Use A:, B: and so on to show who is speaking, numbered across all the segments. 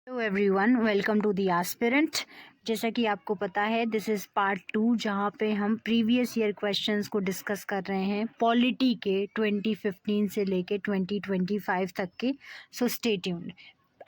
A: Hello everyone, welcome to the aspirant. जैसा कि आपको पता है, दिस इज़ पार्ट 2 जहाँ पे हम प्रीवियस ईयर क्वेश्चंस को डिस्कस कर रहे हैं पॉलिटी के 2015 से लेके 2025 तक के। So stay tuned.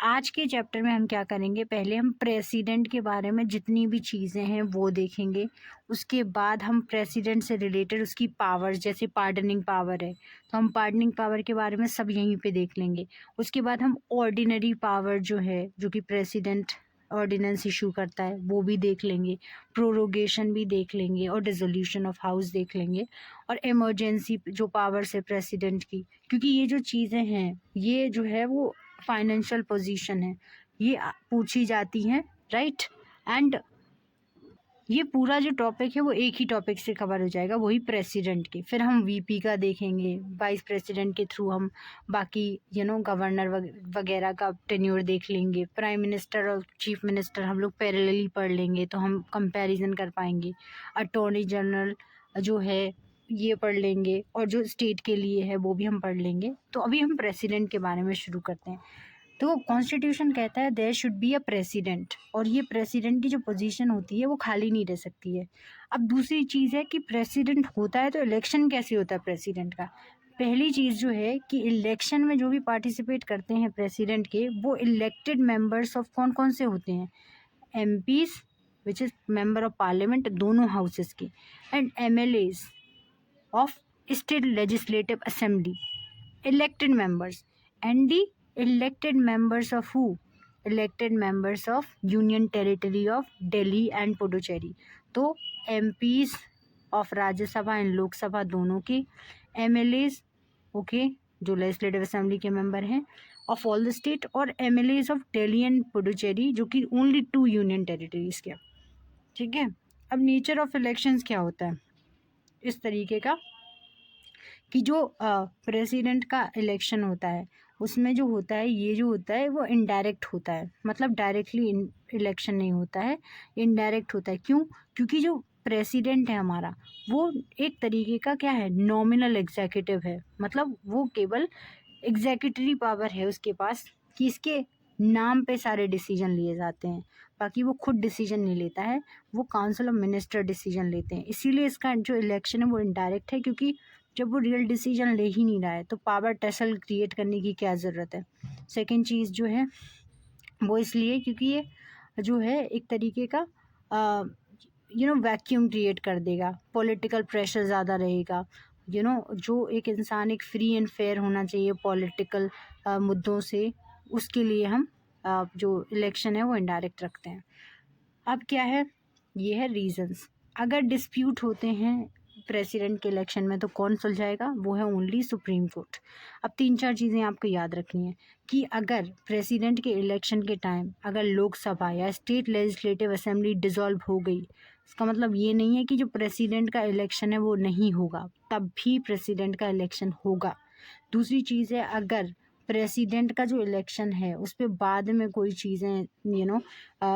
A: आज के चैप्टर में हम क्या करेंगे, पहले हम प्रेसिडेंट के बारे में जितनी भी चीज़ें हैं वो देखेंगे। उसके बाद हम प्रेसिडेंट से रिलेटेड उसकी पावर्स, जैसे पार्डनिंग पावर है तो हम पार्डनिंग पावर के बारे में सब यहीं पे देख लेंगे। उसके बाद हम ऑर्डिनरी पावर जो है, जो कि प्रेसिडेंट ऑर्डिनेंस इशू करता है, वो भी देख लेंगे। प्रोरोगेशन भी देख लेंगे और डिसोल्यूशन ऑफ हाउस देख लेंगे। और इमरजेंसी जो पावर्स है प्रेसिडेंट की, क्योंकि ये जो चीज़ें हैं ये जो है वो फाइनेंशियल पोजीशन है, ये पूछी जाती हैं, राइट। एंड ये पूरा जो टॉपिक है वो एक ही टॉपिक से कवर हो जाएगा, वही प्रेसिडेंट के। फिर हम वीपी का देखेंगे, वाइस प्रेसिडेंट के थ्रू हम बाकी गवर्नर वगैरह का टेन्योर देख लेंगे। प्राइम मिनिस्टर और चीफ मिनिस्टर हम लोग पैरेलली पढ़ लेंगे तो हम कंपैरिजन कर पाएंगे। अटॉर्नी जनरल जो है ये पढ़ लेंगे, और जो स्टेट के लिए है वो भी हम पढ़ लेंगे। तो अभी हम प्रेसिडेंट के बारे में शुरू करते हैं। तो कॉन्स्टिट्यूशन कहता है there should be a president, और ये प्रेसिडेंट की जो पोजीशन होती है वो खाली नहीं रह सकती है। अब दूसरी चीज़ है कि प्रेसिडेंट होता है तो इलेक्शन कैसे होता है प्रेसिडेंट का। पहली चीज़ जो है कि इलेक्शन में जो भी पार्टिसिपेट करते हैं प्रेसिडेंट के, वो इलेक्टेड मेंबर्स ऑफ कौन कौन से होते हैं, MPs which is member of parliament, दोनों हाउसेस की, and MLAs of state legislative assembly, elected members, and the elected members of who, elected members of union territory of Delhi and Puducherry। तो MPs of Rajya Sabha and Lok Sabha दोनों के, MLAs okay जो legislative assembly के member हैं of all the state, और MLAs of Delhi and Puducherry जो कि only 2 union territories के। ठीक है। अब नेचर ऑफ इलेक्शंस क्या होता है इस तरीके का, कि जो प्रेसिडेंट का इलेक्शन होता है उसमें जो होता है, ये जो होता है वो इनडायरेक्ट होता है, मतलब डायरेक्टली इलेक्शन नहीं होता है, इनडायरेक्ट होता है। क्यों? क्योंकि जो प्रेसिडेंट है हमारा वो एक तरीके का क्या है, नॉमिनल एग्जीक्यूटिव है, मतलब वो केवल एग्जीक्यूटरी पावर है उसके पास, कि इसके नाम पे सारे डिसीजन लिए जाते हैं, बाकी वो खुद डिसीजन नहीं लेता है, वो काउंसिल ऑफ मिनिस्टर डिसीजन लेते हैं। इसीलिए इसका जो इलेक्शन है वो इनडायरेक्ट है, क्योंकि जब वो रियल डिसीजन ले ही नहीं रहा है तो पावर टसल क्रिएट करने की क्या ज़रूरत है। सेकंड चीज़ जो है वो इसलिए क्योंकि ये जो है एक तरीके का वैक्यूम क्रिएट कर देगा, पॉलिटिकल प्रेशर ज़्यादा रहेगा। जो एक इंसान एक फ्री एंड फेयर होना चाहिए पॉलिटिकल मुद्दों से, उसके लिए हम जो इलेक्शन है वो इनडायरेक्ट रखते हैं। अब क्या है, ये है रीजंस। अगर डिस्प्यूट होते हैं प्रेसिडेंट के इलेक्शन में तो कौन सुलझाएगा, वो है ओनली सुप्रीम कोर्ट। अब 3-4 चीज़ें आपको याद रखनी है कि अगर प्रेसिडेंट के इलेक्शन के टाइम अगर लोकसभा या स्टेट लेजिस्लेटिव असेंबली डिसॉल्व हो गई, इसका मतलब ये नहीं है कि जो प्रेसिडेंट का इलेक्शन है वो नहीं होगा, तब भी प्रेसिडेंट का इलेक्शन होगा। दूसरी चीज़ है, अगर प्रेसिडेंट का जो इलेक्शन है उस पर बाद में कोई चीज़ें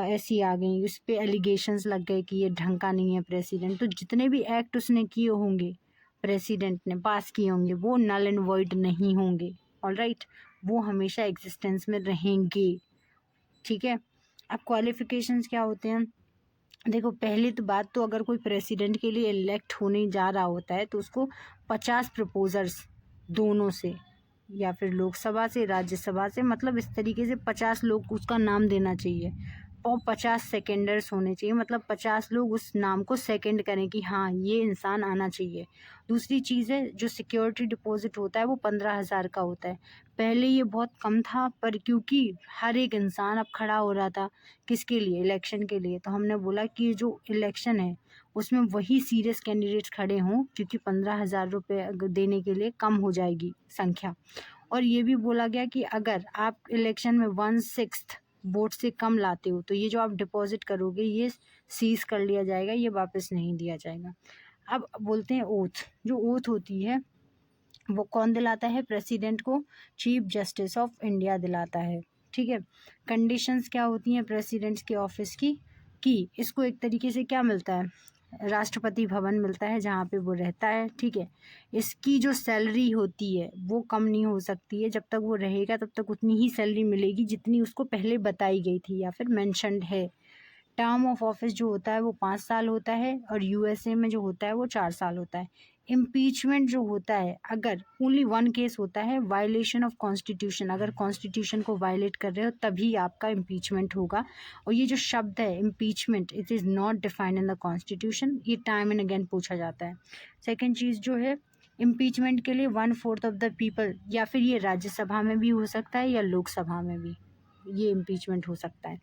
A: ऐसी आ गई, उस पर एलिगेशंस लग गए कि ये ढंग का नहीं है प्रेसिडेंट, तो जितने भी एक्ट उसने किए होंगे, प्रेसिडेंट ने पास किए होंगे, वो नल एंड वॉइड नहीं होंगे। ऑलराइट, वो हमेशा एग्जिस्टेंस में रहेंगे। ठीक है। अब क्वालिफिकेशंस क्या होते हैं, देखो पहली तो बात, तो अगर कोई प्रेसिडेंट के लिए इलेक्ट होने जा रहा होता है तो उसको 50 प्रपोजर्स दोनों से, या फिर लोकसभा से, राज्यसभा से, मतलब इस तरीके से 50 लोग उसका नाम देना चाहिए, और 50 सेकेंडर्स होने चाहिए, मतलब 50 लोग उस नाम को सेकंड करें कि हाँ ये इंसान आना चाहिए। दूसरी चीज़ है, जो सिक्योरिटी डिपॉजिट होता है वो 15,000 का होता है। पहले ये बहुत कम था, पर क्योंकि हर एक इंसान अब खड़ा हो रहा था किसके लिए, इलेक्शन के लिए, तो हमने बोला कि ये जो इलेक्शन है उसमें वही सीरियस कैंडिडेट्स खड़े हों, क्योंकि 15,000 रुपये देने के लिए कम हो जाएगी संख्या। और ये भी बोला गया कि अगर आप इलेक्शन में 1/6 वोट से कम लाते हो तो ये जो आप डिपॉजिट करोगे ये सीज कर लिया जाएगा, ये वापस नहीं दिया जाएगा। अब बोलते हैं ओथ। जो ओथ होती है वो कौन दिलाता है प्रेसिडेंट को, चीफ जस्टिस ऑफ इंडिया दिलाता है। ठीक है। कंडीशंस क्या होती हैं प्रेसिडेंट्स के ऑफिस की, कि इसको एक तरीके से क्या मिलता है, राष्ट्रपति भवन मिलता है जहाँ पे वो रहता है, ठीक है। इसकी जो सैलरी होती है वो कम नहीं हो सकती है, जब तक वो रहेगा तब तक उतनी ही सैलरी मिलेगी जितनी उसको पहले बताई गई थी या फिर मेंशन्ड है। टर्म ऑफ ऑफिस जो होता है वो 5 साल होता है और यूएसए में जो होता है वो 4 साल होता है। इम्पीचमेंट जो होता है, अगर ओनली वन केस होता है, वायलेशन ऑफ कॉन्स्टिट्यूशन, अगर कॉन्स्टिट्यूशन को वायलेट कर रहे हो तभी आपका इम्पीचमेंट होगा। और ये जो शब्द है impeachment, it is not defined in the constitution, ये टाइम एंड अगेन पूछा जाता है। सेकेंड चीज़ जो है, इम्पीचमेंट के लिए 1/4 ऑफ द पीपल, या फिर ये राज्यसभा में भी हो सकता है या लोकसभा में भी ये इम्पीचमेंट हो सकता है,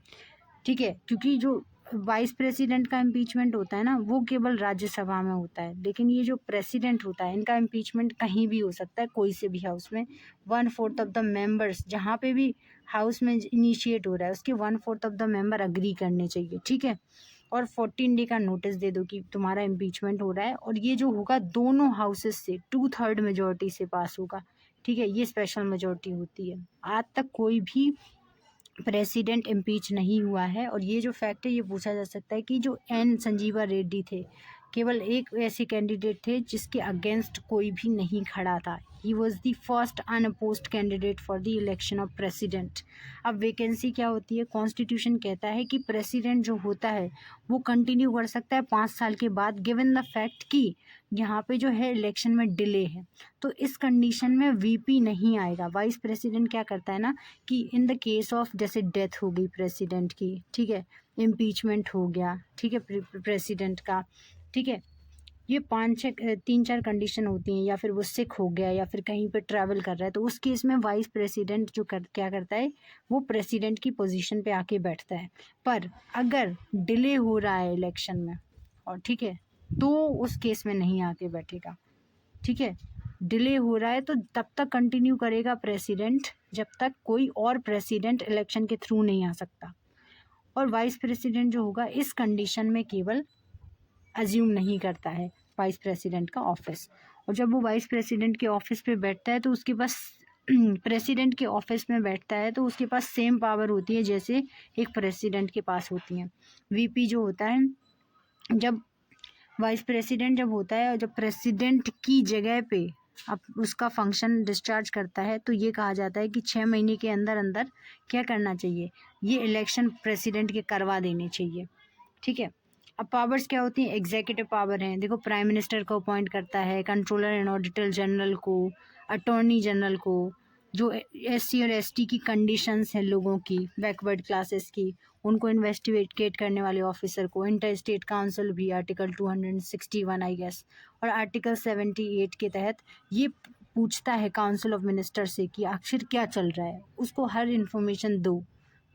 A: ठीक है। क्योंकि जो वाइस प्रेसिडेंट का इम्पीचमेंट होता है ना वो केवल राज्यसभा में होता है, लेकिन ये जो प्रेसिडेंट होता है इनका इम्पीचमेंट कहीं भी हो सकता है, कोई से भी हाउस में। 1/4 ऑफ द मेंबर्स, जहाँ पे भी हाउस में इनिशिएट हो रहा है उसके 1/4 ऑफ द मेंबर अग्री करने चाहिए, ठीक है। और 14 डे का नोटिस दे दो कि तुम्हारा इम्पीचमेंट हो रहा है, और ये जो होगा दोनों हाउसेस से 2/3 मेजोरिटी से पास होगा, ठीक है। ये स्पेशल मेजोरिटी होती है। आज तक कोई भी प्रेसिडेंट इम्पीच नहीं हुआ है। और ये जो फैक्ट है ये पूछा जा सकता है कि जो एन संजीवा रेड्डी थे, केवल एक ऐसे कैंडिडेट थे जिसके अगेंस्ट कोई भी नहीं खड़ा था। He was the first unopposed candidate for the election of president. अब वैकेंसी क्या होती है, कॉन्स्टिट्यूशन कहता है कि प्रेसिडेंट जो होता है वो कंटिन्यू कर सकता है 5 साल के बाद, गिवन द फैक्ट कि यहाँ पे जो है इलेक्शन में डिले है। तो इस कंडीशन में वीपी नहीं आएगा। वाइस प्रेसिडेंट क्या करता है ना कि इन द केस ऑफ जैसे डेथ हो गई प्रेसिडेंट की, ठीक है, इम्पीचमेंट हो गया, ठीक है, प्रेसिडेंट का, ठीक है, ये 3-4 कंडीशन होती हैं, या फिर वो सिक हो गया या फिर कहीं पे ट्रैवल कर रहा है, तो उस केस में वाइस प्रेसिडेंट जो क्या करता है वो प्रेसिडेंट की पोजीशन पे आके बैठता है। पर अगर डिले हो रहा है इलेक्शन में, और ठीक है, तो उस केस में नहीं आके बैठेगा, ठीक है। डिले हो रहा है तो तब तक कंटिन्यू करेगा प्रेसिडेंट जब तक कोई और प्रेसिडेंट इलेक्शन के थ्रू नहीं आ सकता। और वाइस प्रेसिडेंट जो होगा इस कंडीशन में केवल अज्यूम नहीं करता है वाइस प्रेसिडेंट का ऑफिस। और जब वो वाइस प्रेसिडेंट के ऑफिस पे बैठता है तो उसके पास प्रेसिडेंट के ऑफिस में बैठता है तो उसके पास सेम पावर होती है जैसे एक प्रेसिडेंट के पास होती है। वीपी जो होता है, जब वाइस प्रेसिडेंट जब होता है और जब प्रेसिडेंट की जगह पे अब उसका फंक्शन डिस्चार्ज करता है तो ये कहा जाता है कि 6 महीने के अंदर अंदर क्या करना चाहिए, ये इलेक्शन प्रेसिडेंट के करवा देने चाहिए, ठीक है। अब पावर्स क्या होती हैं, एग्जीक्यूटिव पावर हैं, देखो प्राइम मिनिस्टर को अपॉइंट करता है, कंट्रोलर एंड ऑडिटर जनरल को, अटॉर्नी जनरल को, जो एससी और एसटी की कंडीशंस हैं लोगों की, बैकवर्ड क्लासेस की, उनको इन्वेस्टिगेट करने वाले ऑफिसर को, इंटर स्टेट काउंसिल भी आर्टिकल 261 आई गेस, और आर्टिकल 78 के तहत ये पूछता है काउंसिल ऑफ मिनिस्टर से कि आखिर क्या चल रहा है, उसको हर इन्फॉर्मेशन दो,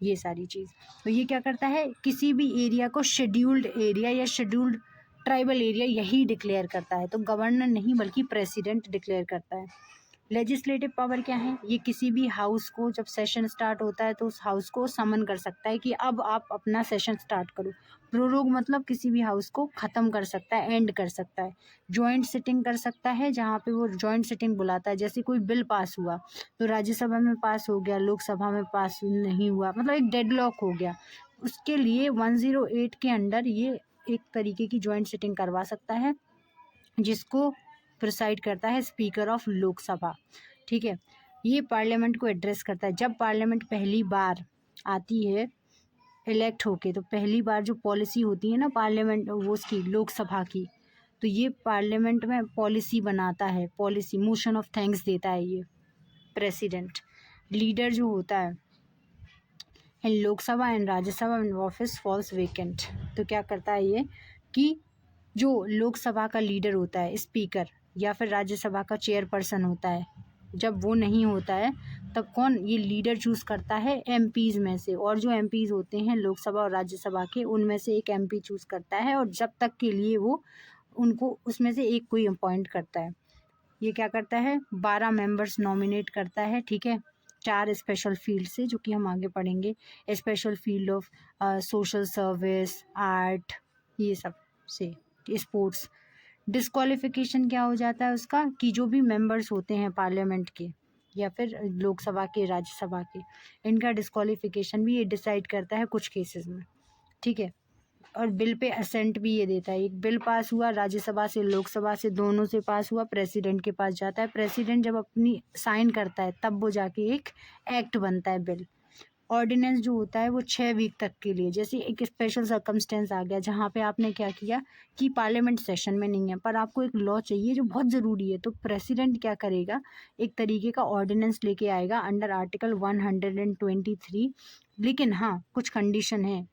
A: ये सारी चीज़। तो ये क्या करता है, किसी भी एरिया को शेड्यूल्ड एरिया या शेड्यूल्ड ट्राइबल एरिया यही डिक्लेयर करता है, तो गवर्नर नहीं बल्कि प्रेसिडेंट डिक्लेयर करता है। लेजिस्लेटिव पावर क्या है, ये किसी भी हाउस को जब सेशन स्टार्ट होता है तो उस हाउस को समन कर सकता है कि अब आप अपना सेशन स्टार्ट करो। प्रोरोग मतलब किसी भी हाउस को ख़त्म कर सकता है, एंड कर सकता है। जॉइंट सिटिंग कर सकता है, जहाँ पे वो जॉइंट सिटिंग बुलाता है, जैसे कोई बिल पास हुआ तो राज्यसभा में पास हो गया, लोकसभा में पास नहीं हुआ, मतलब एक डेडलॉक हो गया, उसके लिए 108 के अंडर ये एक तरीके की जॉइंट सिटिंग करवा सकता है, जिसको प्रिसाइड करता है स्पीकर ऑफ लोकसभा, ठीक है। ये पार्लियामेंट को एड्रेस करता है। जब पार्लियामेंट पहली बार आती है इलेक्ट होके, तो पहली बार जो पॉलिसी होती है ना पार्लियामेंट वो उसकी लोकसभा की, तो ये पार्लियामेंट में पॉलिसी बनाता है, पॉलिसी मोशन ऑफ थैंक्स देता है ये प्रेसिडेंट। लीडर जो होता है इन लोकसभा एंड राज्यसभा में ऑफिस फॉल्स वेकेंट, तो क्या करता है ये कि जो लोकसभा का लीडर होता है स्पीकर या फिर राज्यसभा का चेयरपर्सन होता है, जब वो नहीं होता है तब कौन ये लीडर चूज़ करता है एमपीज़ में से, और जो एमपीज़ होते हैं लोकसभा और राज्यसभा के उनमें से एक एमपी चूज़ करता है, और जब तक के लिए वो उनको उसमें से एक कोई अपॉइंट करता है। ये क्या करता है, 12 मेंबर्स नॉमिनेट करता है, ठीक है, 4 स्पेशल फील्ड से, जो कि हम आगे पढ़ेंगे, special field of social service, art, ये सब से, स्पोर्ट्स। डिस्क्वालिफिकेशन क्या हो जाता है उसका कि जो भी मेंबर्स होते हैं पार्लियामेंट के या फिर लोकसभा के राज्यसभा के, इनका डिस्क्वालिफिकेशन भी ये डिसाइड करता है कुछ केसेस में, ठीक है। और बिल पे असेंट भी ये देता है। एक बिल पास हुआ राज्यसभा से, लोकसभा से, दोनों से पास हुआ, प्रेसिडेंट के पास जाता है। प्रेसिडेंट जब अपनी साइन करता है तब वो जाके एक एक्ट बनता है, बिल। ऑर्डिनेंस जो होता है वो 6 वीक तक के लिए, जैसे एक स्पेशल सर्कमस्टेंस आ गया जहाँ पे आपने क्या किया कि पार्लियामेंट सेशन में नहीं है पर आपको एक लॉ चाहिए जो बहुत ज़रूरी है, तो प्रेसिडेंट क्या करेगा, एक तरीके का ऑर्डिनेंस लेके आएगा अंडर आर्टिकल 123। लेकिन हाँ, कुछ कंडीशन है।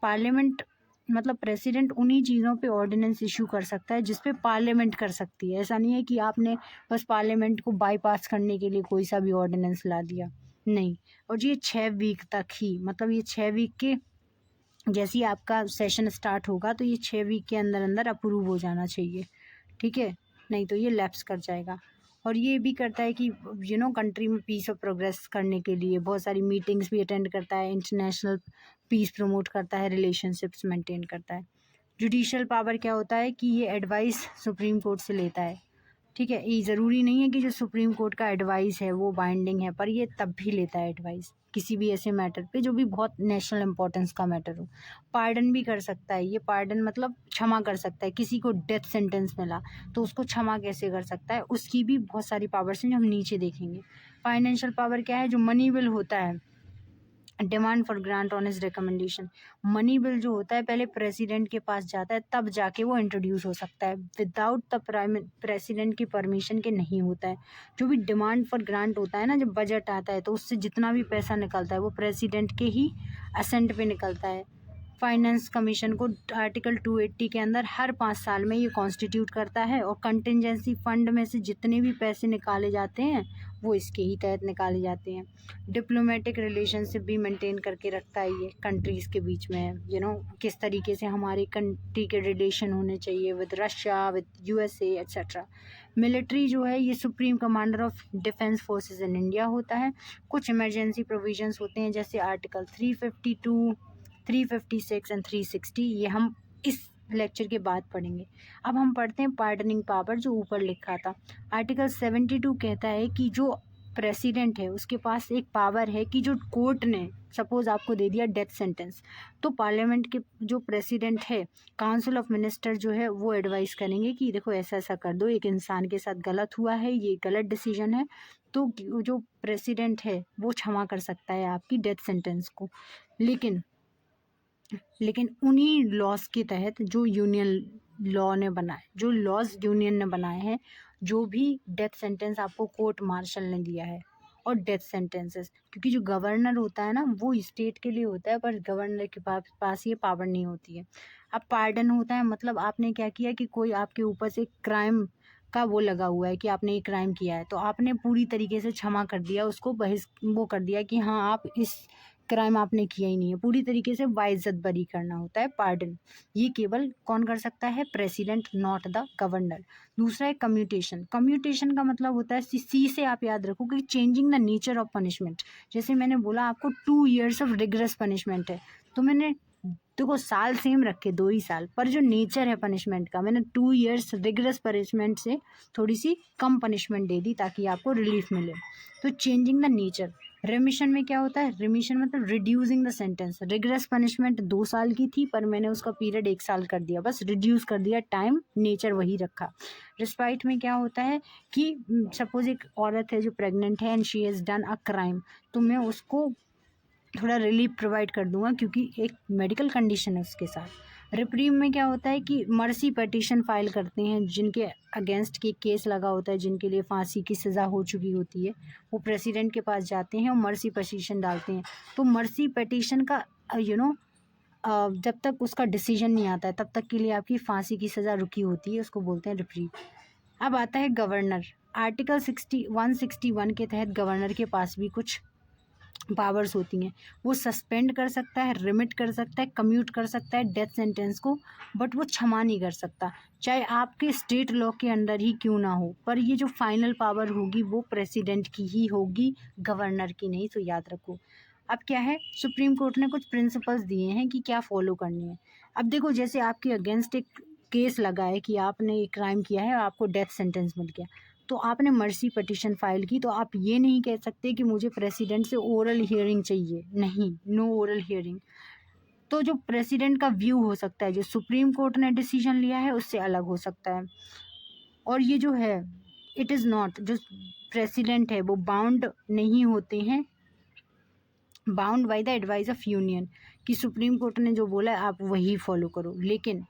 A: पार्लियामेंट मतलब प्रेसिडेंट उन्हीं चीज़ों पे ऑर्डिनेंस इशू कर सकता है जिस पे पार्लियामेंट कर सकती है। ऐसा नहीं है कि आपने बस पार्लियामेंट को बाईपास करने के लिए कोई सा भी ऑर्डिनेंस ला दिया, नहीं। और ये 6 वीक तक ही, मतलब ये 6 वीक के जैसे ही आपका सेशन स्टार्ट होगा तो ये 6 वीक के अंदर अंदर अप्रूव हो जाना चाहिए, ठीक है, नहीं तो ये लैप्स कर जाएगा। और ये भी करता है कि कंट्री में पीस और प्रोग्रेस करने के लिए बहुत सारी मीटिंग्स भी अटेंड करता है, इंटरनेशनल पीस प्रमोट करता है, रिलेशनशिप्स मेंटेन करता है। जुडिशियल पावर क्या होता है कि ये एडवाइस सुप्रीम कोर्ट से लेता है, ठीक है। ये ज़रूरी नहीं है कि जो सुप्रीम कोर्ट का एडवाइस है वो बाइंडिंग है, पर ये तब भी लेता है एडवाइस किसी भी ऐसे मैटर पे जो भी बहुत नेशनल इंपॉर्टेंस का मैटर हो। पार्डन भी कर सकता है, ये पार्डन मतलब क्षमा कर सकता है। किसी को डेथ सेंटेंस मिला तो उसको क्षमा कैसे कर सकता है, उसकी भी बहुत सारी पावर्स हैं जो हम नीचे देखेंगे। फाइनेंशियल पावर क्या है, जो मनी बिल होता है, demand for grant on his recommendation. Money bill जो होता है पहले प्रेसिडेंट के पास जाता है तब जाके वो इंट्रोड्यूस हो सकता है, विदाउट द प्रेसिडेंट की परमिशन के नहीं होता है। जो भी डिमांड फॉर ग्रांट होता है ना, जब बजट आता है तो उससे जितना भी पैसा निकलता है वो प्रेसिडेंट के ही असेंट पे निकलता है। फाइनेंस कमीशन को आर्टिकल 280 के अंदर हर 5 साल में ये कॉन्स्टिट्यूट करता है, और कंटिजेंसी फंड में से जितने भी पैसे निकाले जाते हैं वो इसके ही तहत निकाले जाते हैं। डिप्लोमेटिक रिलेशनशिप भी मेंटेन करके रखता है ये कंट्रीज़ के बीच में, किस तरीके से हमारे कंट्री के रिलेशन होने चाहिए with Russia, with USA etcetera. Military जो है ये supreme commander of defence forces in India होता है। कुछ इमरजेंसी प्रोविजंस होते हैं जैसे आर्टिकल 352, 356 एंड 360, ये हम इस लेक्चर के बाद पढ़ेंगे। अब हम पढ़ते हैं पार्डनिंग पावर जो ऊपर लिखा था। आर्टिकल 72 कहता है कि जो प्रेसिडेंट है उसके पास एक पावर है कि जो कोर्ट ने सपोज आपको दे दिया डेथ सेंटेंस, तो पार्लियामेंट के जो प्रेसिडेंट है, काउंसिल ऑफ मिनिस्टर जो है वो एडवाइस करेंगे कि देखो ऐसा ऐसा कर दो, एक इंसान के साथ गलत हुआ है, ये गलत डिसीजन है, तो जो प्रेसिडेंट है वो क्षमा कर सकता है आपकी डेथ सेंटेंस को। लेकिन उन्हीं लॉज के तहत जो यूनियन लॉ ने बनाए, जो लॉज यूनियन ने बनाए हैं, जो भी डेथ सेंटेंस आपको कोर्ट मार्शल ने दिया है, और डेथ सेंटेंसेस, क्योंकि जो गवर्नर होता है ना वो स्टेट के लिए होता है, पर गवर्नर के पास ये पावर नहीं होती है। अब पार्डन होता है मतलब आपने क्या किया कि कोई आपके ऊपर से क्राइम का वो लगा हुआ है कि आपने ये क्राइम किया है, तो आपने पूरी तरीके से क्षमा कर दिया उसको, वो कर दिया कि हाँ आप इस क्राइम आपने किया ही नहीं है, पूरी तरीके से बाइज्जत बरी करना होता है पार्डन। ये केवल कौन कर सकता है, प्रेसिडेंट, नॉट द गवर्नर। दूसरा है कम्यूटेशन। कम्यूटेशन का मतलब होता है सी से आप याद रखो कि changing the nature of punishment. जैसे मैंने बोला आपको 2 years ऑफ रिग्रेस पनिशमेंट है, तो मैंने देखो साल सेम रखे 2 ही साल, पर जो नेचर है पनिशमेंट का मैंने 2 years रिग्रेस पनिशमेंट से थोड़ी सी कम पनिशमेंट दे दी ताकि आपको रिलीफ मिले। तो चेंजिंग द नेचर। रेमिशन में क्या होता है, रेमिशन मतलब reducing the sentence. Regress punishment 2 साल की थी पर मैंने उसका पीरियड 1 साल कर दिया, बस रिड्यूस कर दिया, टाइम नेचर वही रखा। रिस्पाइट में क्या होता है कि सपोज एक औरत है जो प्रेग्नेंट है and she has done a crime, तो मैं उसको थोड़ा रिलीफ प्रोवाइड कर दूंगा क्योंकि एक मेडिकल कंडीशन है उसके साथ। रिप्रीव में क्या होता है कि मर्सी पटिशन फाइल करते हैं जिनके अगेंस्ट के केस लगा होता है, जिनके लिए फांसी की सज़ा हो चुकी होती है, वो प्रेसिडेंट के पास जाते हैं और मर्सी पटिशन डालते हैं। तो मर्सी पटिशन का जब तक उसका डिसीजन नहीं आता है तब तक के लिए आपकी फांसी की सज़ा रुकी होती है, उसको बोलते हैं रिप्रीव। अब आता है गवर्नर। आर्टिकल 161 के तहत गवर्नर के पास भी कुछ पावर्स होती हैं। वो सस्पेंड कर सकता है, रिमिट कर सकता है, कम्यूट कर सकता है डेथ सेंटेंस को, बट वो क्षमा नहीं कर सकता, चाहे आपके स्टेट लॉ के अंडर ही क्यों ना हो। पर ये जो फाइनल पावर होगी वो प्रेसिडेंट की ही होगी, गवर्नर की नहीं, तो याद रखो। अब क्या है, सुप्रीम कोर्ट ने कुछ प्रिंसिपल्स दिए हैं कि क्या फॉलो करनी है। अब देखो जैसे आपके अगेंस्ट एक केस लगा है कि आपने एक क्राइम किया है और आपको डेथ सेंटेंस मिल गया, तो आपने मर्सी पटिशन फाइल की, तो आप ये नहीं कह सकते कि मुझे प्रेसिडेंट से ओरल हियरिंग चाहिए, नहीं, नो ओरल हियरिंग। तो जो प्रेसिडेंट का व्यू हो सकता है, जो सुप्रीम कोर्ट ने डिसीजन लिया है उससे अलग हो सकता है। और ये जो है इट इज़ नॉट, जो प्रेसिडेंट है वो बाउंड नहीं होते हैं, bound by the advice of union, कि सुप्रीम कोर्ट ने जो बोला है आप वही फॉलो करो। लेकिन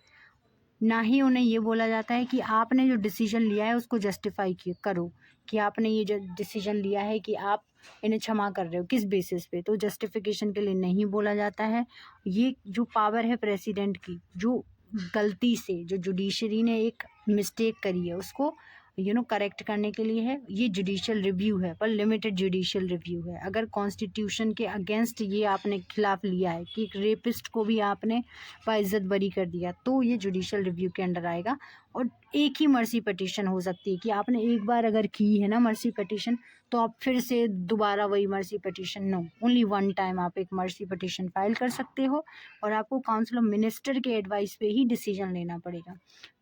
A: ना ही उन्हें ये बोला जाता है कि आपने जो डिसीजन लिया है उसको जस्टिफाई करो, कि आपने ये जो डिसीजन लिया है कि आप इन्हें क्षमा कर रहे हो किस बेसिस पे, तो जस्टिफिकेशन के लिए नहीं बोला जाता है। ये जो पावर है प्रेसिडेंट की, जो गलती से जो जुडिशरी ने एक मिस्टेक करी है उसको करेक्ट करने के लिए है। ये जुडिशियल रिव्यू है, पर लिमिटेड जुडिशियल रिव्यू है। अगर कॉन्स्टिट्यूशन के अगेंस्ट ये आपने खिलाफ लिया है कि एक रेपिस्ट को भी आपने बाइज्जत बरी कर दिया, तो ये जुडिशियल रिव्यू के अंडर आएगा। और एक ही मर्सी पटिशन हो सकती है, कि आपने एक बार अगर की है ना मर्सी पटिशन, तो आप फिर से दोबारा वही mercy petition, no, only one time आप एक मर्सी पटिशन फाइल कर सकते हो, और आपको काउंसिल ऑफ मिनिस्टर के एडवाइस पे ही डिसीजन लेना पड़ेगा।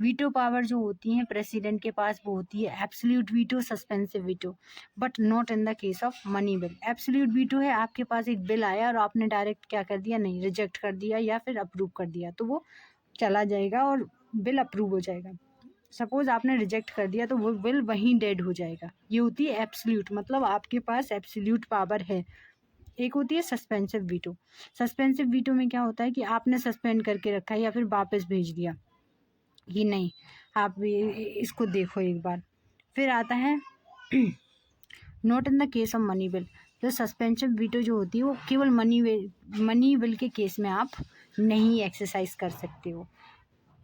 A: वीटो पावर जो होती है प्रेसिडेंट के पास, वो होती है absolute veto, suspensive veto, but not in the case of money bill. Absolute veto है, आपके पास एक बिल आया और आपने डायरेक्ट क्या कर दिया, नहीं, रिजेक्ट कर दिया या फिर अप्रूव कर दिया, तो वो चला जाएगा और बिल अप्रूव हो जाएगा। सपोज आपने रिजेक्ट कर दिया तो वो बिल वहीं डेड हो जाएगा। ये होती है एब्सोल्यूट, मतलब आपके पास एब्सोल्यूट पावर है। एक होती है सस्पेंसिव वीटो। सस्पेंसिव वीटो में क्या होता है कि आपने सस्पेंड करके रखा है या फिर वापस भेज दिया कि नहीं आप इसको देखो एक बार। फिर आता है not in the case of money bill. जो सस्पेंशन वीटो जो होती है वो केवल मनी बिल के केस में आप नहीं एक्सरसाइज कर सकते हो।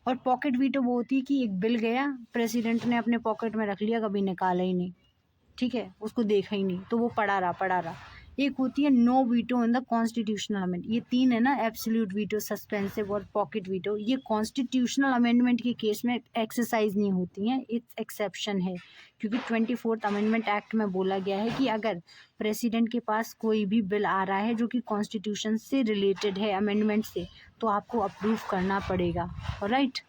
A: और पॉकेट वीटो वो होती है कि एक बिल गया, प्रेसिडेंट ने अपने पॉकेट में रख लिया, कभी निकाला ही नहीं, ठीक है, उसको देखा ही नहीं, तो वो पड़ा रहा। एक होती है no veto in the constitutional amend. ये तीन है ना, एब्सोल्यूट वीटो, सस्पेंसिव और पॉकेट वीटो, ये कॉन्स्टिट्यूशनल अमेंडमेंट के केस में एक्सरसाइज नहीं होती हैं, इट्स एक्सेप्शन है। क्योंकि 24th अमेंडमेंट एक्ट में बोला गया है कि अगर प्रेसिडेंट के पास कोई भी बिल आ रहा है जो कि कॉन्स्टिट्यूशन से रिलेटेड है, अमेंडमेंट से, तो आपको अप्रूव करना पड़ेगा, राइट।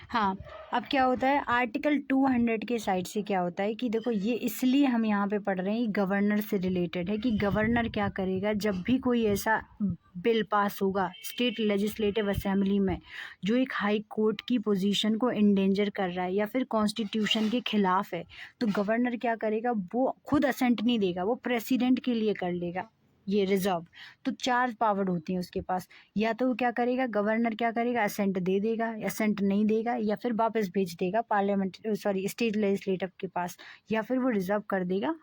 A: हाँ, अब क्या होता है आर्टिकल 200 के साइड से क्या होता है कि देखो, ये इसलिए हम यहाँ पे पढ़ रहे हैं, गवर्नर से रिलेटेड है, कि गवर्नर क्या करेगा जब भी कोई ऐसा बिल पास होगा स्टेट लेजिस्लेटिव असेंबली में जो एक हाई कोर्ट की पोजीशन को इंडेंजर कर रहा है या फिर कॉन्स्टिट्यूशन के खिलाफ है, तो गवर्नर क्या करेगा, वो खुद असेंट नहीं देगा, वो प्रेसिडेंट के लिए कर लेगा ये रिजर्व। तो चार पावर होती हैं उसके पास, या तो क्या करेगा गवर्नर, क्या करेगा, असेंट दे देगा, असेंट नहीं देगा, या फिर वापस भेज देगा पार्लियामेंट, सॉरी, स्टेट लेजिस्लेटिव के पास, या फिर वो रिजर्व कर देगा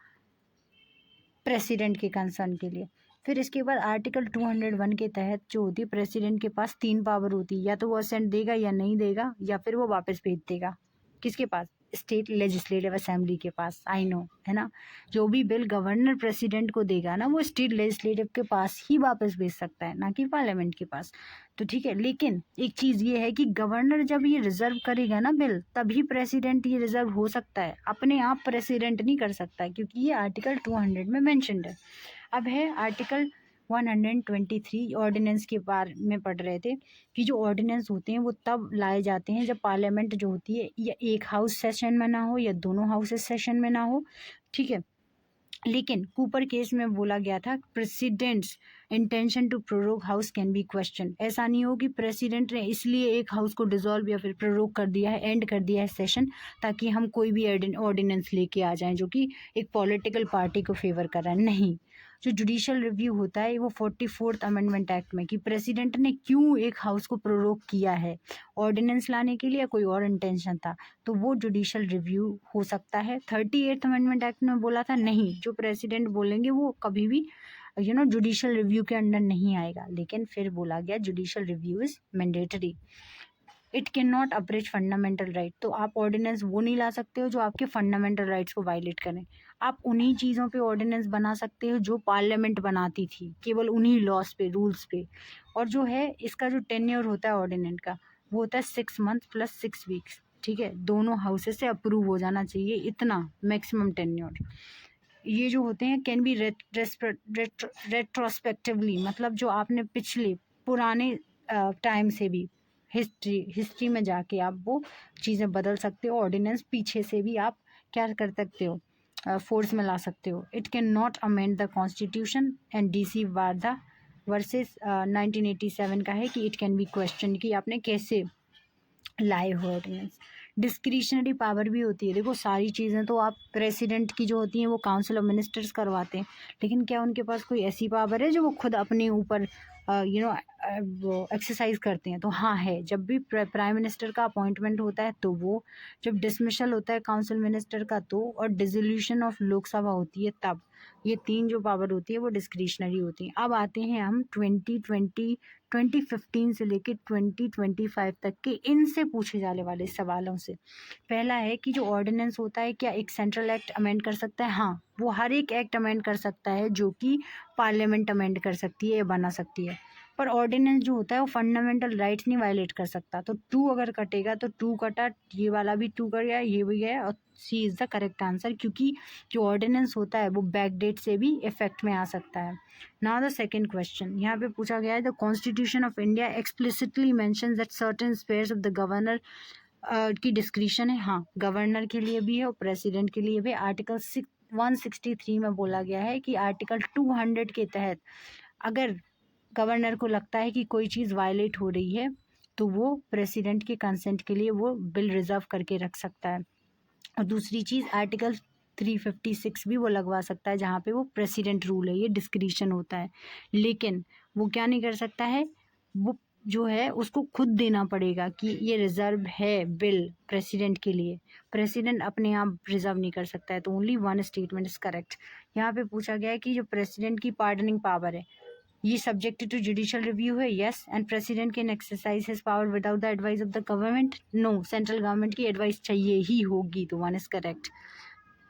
A: प्रेसिडेंट के कंसर्न के लिए। फिर इसके बाद आर्टिकल 201 के तहत जो होती है, प्रेसिडेंट के पास तीन पावर होती है, या तो वो असेंट देगा या नहीं देगा, या फिर वो वापस भेज देगा किसके पास, स्टेट लेजिस्लेटिव असेंबली के पास। आई नो, है ना, जो भी बिल गवर्नर प्रेसिडेंट को देगा ना, वो स्टेट लेजिस्लेटिव के पास ही वापस भेज सकता है, ना कि पार्लियामेंट के पास। तो ठीक है, लेकिन एक चीज़ ये है कि गवर्नर जब ये रिजर्व करेगा ना बिल, तभी प्रेसिडेंट ये रिजर्व हो सकता है, अपने आप प्रेसिडेंट नहीं कर सकता है, क्योंकि ये आर्टिकल 200 में मैंशनड है। अब है आर्टिकल 123, ऑर्डिनेंस के बारे में पढ़ रहे थे कि जो ऑर्डिनेंस होते हैं वो तब लाए जाते हैं जब पार्लियामेंट जो होती है या एक हाउस सेशन में ना हो या दोनों हाउसेस सेशन में ना हो, ठीक है। लेकिन कूपर केस में बोला गया था president's intention to prorogue house can be question. ऐसा नहीं हो कि प्रेसिडेंट ने इसलिए एक हाउस को डिसॉल्व या फिर प्रोरोग कर दिया है, एंड कर दिया है सेशन, ताकि हम कोई भी ऑर्डिनेंस लेके आ जाएं जो कि एक पॉलिटिकल पार्टी को फेवर कर रहा है। नहीं, जो जुडिशियल रिव्यू होता है वो 44th अमेंडमेंट एक्ट में, कि प्रेसिडेंट ने क्यों एक हाउस को प्रोरोग किया है, ऑर्डिनेंस लाने के लिए या कोई और इंटेंशन था, तो वो जुडिशियल रिव्यू हो सकता है। 38th अमेंडमेंट एक्ट में बोला था नहीं, जो प्रेसिडेंट बोलेंगे वो कभी भी जुडिशियल रिव्यू के अंडर नहीं आएगा। लेकिन फिर बोला गया judicial review is mandatory, it can not abridge fundamental right. तो आप ऑर्डिनेंस वो नहीं ला सकते हो जो आपके फंडामेंटल राइट्स को वायलेट करें। आप उन्हीं चीज़ों पे ऑर्डिनेंस बना सकते हो जो पार्लियामेंट बनाती थी, केवल उन्हीं लॉज पे, रूल्स पे। और जो है इसका जो टेन्योर होता है ऑर्डिनेंस का, वो होता है 6 मंथ प्लस 6 वीक्स, ठीक है, दोनों हाउसेस से अप्रूव हो जाना चाहिए, इतना मैक्सिमम टेन्योर। ये जो होते हैं कैन बी रेट्रोस्पेक्टिवली, मतलब जो आपने पिछले पुराने टाइम से भी हिस्ट्री में जाके आप वो चीज़ें बदल सकते हो। ऑर्डिनेंस पीछे से भी आप क्या कर सकते हो, फोर्स में ला सकते हो। It can not amend the constitution and deceive bar the versus 1987 का है कि इट कैन बी क्वेश्चन कि आपने कैसे लाए हो ऑर्डिनेंस। डिस्क्रिशनरी पावर भी होती है। देखो सारी चीज़ें तो आप प्रेसिडेंट की जो होती हैं वो काउंसिल ऑफ मिनिस्टर्स करवाते हैं, लेकिन क्या उनके पास कोई ऐसी पावर है जो वो खुद अपने ऊपर वो एक्सरसाइज करते हैं? तो हाँ है। जब भी प्राइम मिनिस्टर का अपॉइंटमेंट होता है तो वो, जब डिसमिशल होता है काउंसिल मिनिस्टर का तो, और डिसोल्यूशन ऑफ लोकसभा होती है तब। ये 3 जो पावर होती है वो डिस्क्रिशनरी होती है। अब आते हैं हम 2015 से लेके 2025 तक के इनसे पूछे जाने वाले सवालों से। पहला है कि जो ऑर्डिनेंस होता है क्या एक सेंट्रल एक्ट अमेंड कर सकता है? हाँ, वो हर एक एक्ट अमेंड कर सकता है जो कि पार्लियामेंट अमेंड कर सकती है या बना सकती है। पर ऑर्डिनेंस जो होता है वो फंडामेंटल राइट्स नहीं वायलेट कर सकता। तो 2 अगर कटेगा तो 2 कटा, ये वाला भी 2 कट गया, ये भी गया, और सी इज़ द करेक्ट आंसर, क्योंकि जो ऑर्डिनेंस होता है वो बैकडेट से भी इफेक्ट में आ सकता है। नाउ द सेकंड क्वेश्चन यहाँ पे पूछा गया है, the constitution of India explicitly mentions that certain spheres of the governor की डिस्क्रिशन है। हाँ, गवर्नर के लिए भी है और प्रेसिडेंट के लिए भी। आर्टिकल 163 में बोला गया है कि आर्टिकल 200 के तहत अगर गवर्नर को लगता है कि कोई चीज़ वायलेट हो रही है तो वो प्रेसिडेंट के कंसेंट के लिए वो बिल रिजर्व करके रख सकता है। और दूसरी चीज़ आर्टिकल 356 भी वो लगवा सकता है जहाँ पे वो प्रेसिडेंट रूल है, ये डिस्क्रिशन होता है। लेकिन वो क्या नहीं कर सकता है, वो जो है उसको खुद देना पड़ेगा कि ये रिजर्व है बिल प्रेसिडेंट के लिए। प्रेसिडेंट अपने आप रिजर्व नहीं कर सकता है। तो only one statement is correct. यहाँ पे पूछा गया है कि जो प्रेसिडेंट की पार्डनिंग पावर है ये सब्जेक्टेड टू जुडिशियल रिव्यू है। Yes. And president can exercise his power without the advice of the government? No, central government की एडवाइस चाहिए ही होगी। तो वन इज करेक्ट।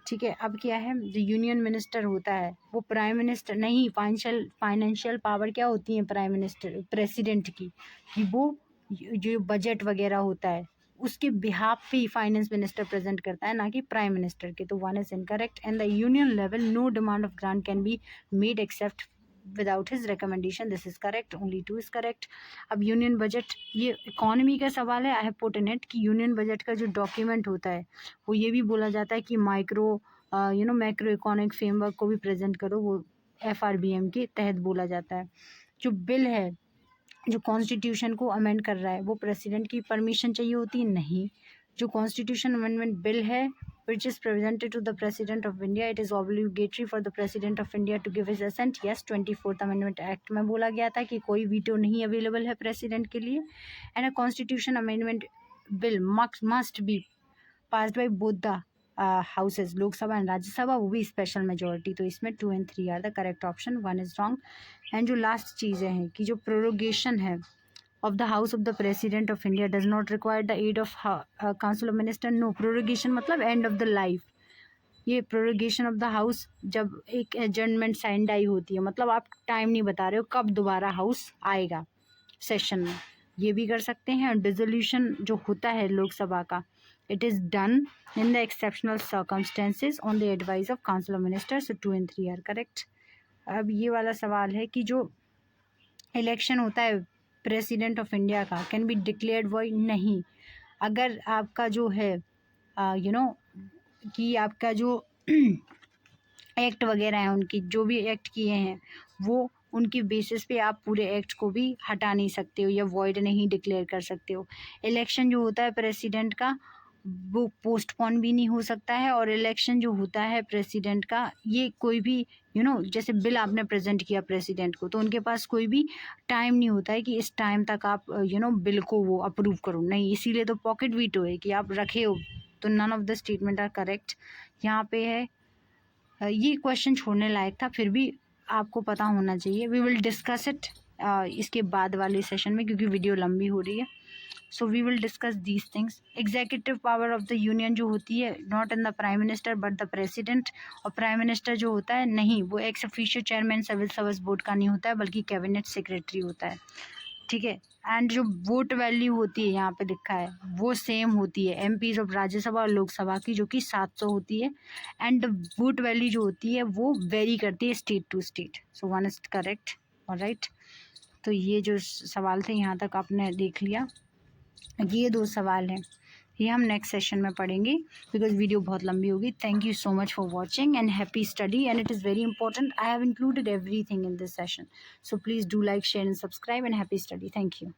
A: ठीक है। अब क्या है, जो यूनियन मिनिस्टर होता है वो प्राइम मिनिस्टर नहीं, फाइनेंशियल पावर क्या होती है प्राइम मिनिस्टर प्रेसिडेंट की, कि वो जो बजट वगैरह होता है उसके बिहाफ पे ही फाइनेंस मिनिस्टर प्रेजेंट करता है, ना कि प्राइम मिनिस्टर के। तो one is incorrect. And the union level no demand of grant can be made except without his recommendation. This is correct. Only 2 is correct. अब यूनियन बजट, ये economy का सवाल है। I have put in it कि union budget का जो document होता है वो ये भी बोला जाता है कि मैक्रो इकोनॉमिक फ्रेमवर्क को भी प्रेजेंट करो, वो FRBM के तहत बोला जाता है। जो बिल है जो कॉन्स्टिट्यूशन को अमेंड कर रहा है वो प्रेसिडेंट की परमिशन चाहिए होती है? नहीं। जो कॉन्स्टिट्यूशन अमेंडमेंट बिल है which is presented to the President of India, it is obligatory for the President of India to give his assent. Yes, 24th Amendment Act में बोला गया था कि कोई वीटो नहीं अवेलेबल है प्रेसिडेंट के लिए। And a constitution amendment bill must be passed by both the houses, Lok Sabha and Rajya Sabha, वो भी स्पेशल मेजोरिटी। तो इसमें 2 and 3 are the correct option, 1 is wrong. And जो लास्ट चीज़ें हैं कि जो प्रोरोगेशन है of the house of the president of India does not require the aid of council of minister. No, prorogation मतलब end of the life। ये prorogation of the house जब एक एडजर्नमेंट साइंड आई होती है, मतलब आप टाइम नहीं बता रहे हो कब दोबारा हाउस आएगा सेशन में, ये भी कर सकते हैं। और डिसोल्यूशन जो होता है लोकसभा का, it is done in the exceptional circumstances on the advice of council of ministers. So 2 and 3 are correct. अब ये वाला सवाल है कि जो इलेक्शन होता है प्रेसिडेंट ऑफ इंडिया का कैन बी डिक्लेयर्ड वॉइड? नहीं। अगर आपका जो है कि आपका जो एक्ट वगैरह है, उनकी जो भी एक्ट किए हैं वो उनकी बेसिस पे आप पूरे एक्ट को भी हटा नहीं सकते हो या वॉइड नहीं डिक्लेयर कर सकते हो। इलेक्शन जो होता है प्रेसिडेंट का वो पोस्टपोन भी नहीं हो सकता है। और इलेक्शन जो होता है प्रेसिडेंट का, ये कोई भी जैसे बिल आपने प्रेजेंट किया प्रेसिडेंट को, तो उनके पास कोई भी टाइम नहीं होता है कि इस टाइम तक आप बिल को वो अप्रूव करो, नहीं। इसीलिए तो पॉकेट वीटो है कि आप रखे हो। तो none of the statement are correct. यहाँ पे है ये क्वेश्चन छोड़ने लायक था, फिर भी आपको पता होना चाहिए। वी विल डिस्कस इट इसके बाद वाले सेशन में, क्योंकि वीडियो लंबी हो रही है। So we will discuss these things. Executive power of the union जो होती है not in the prime minister but the president. और प्राइम मिनिस्टर जो होता है नहीं, वो ex officio chairman civil service board का नहीं होता है बल्कि कैबिनेट सेक्रेटरी होता है। ठीक है। एंड जो वोट वैल्यू होती है यहाँ पे लिखा है वो सेम होती है एमपीज ऑफ राज्यसभा और लोकसभा की, जो कि 700 होती है। एंड वोट वैल्यू जो होती है वो वेरी करती है state to state. So 1 is correct. Alright. तो ये जो सवाल थे यहाँ तक आपने देख लिया। ये 2 सवाल हैं, ये हम नेक्स्ट सेशन में पढ़ेंगे बिकॉज वीडियो बहुत लंबी होगी. Thank you so much for watching and happy study. And it is very important. I have included everything in this session. So please do like, share and subscribe, and happy study. Thank you.